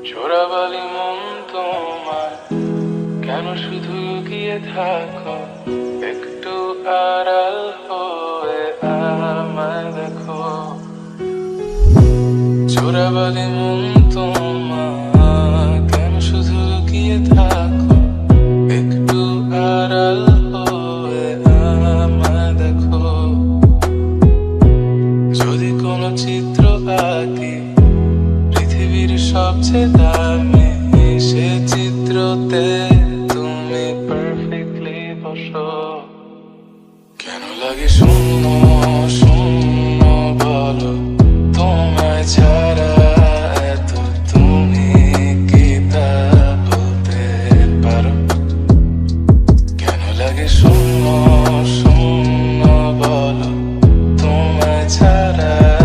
চোরাবালি মন তোমার কেন শুধু গিয়ে থাকো, একটু আড়াল হয়ে আমায় দেখো। চোরাবালি মন তোমার কেন শুধু গিয়ে থাকো, একটু আড়াল হয়ে আমায় দেখো। যদি কোনো চিত্র আঁকি পৃথিবীর সবচেয়ে দামি, সে চিত্রতে তুমি পারফেক্টলি বসো। কেন লাগে শূন্য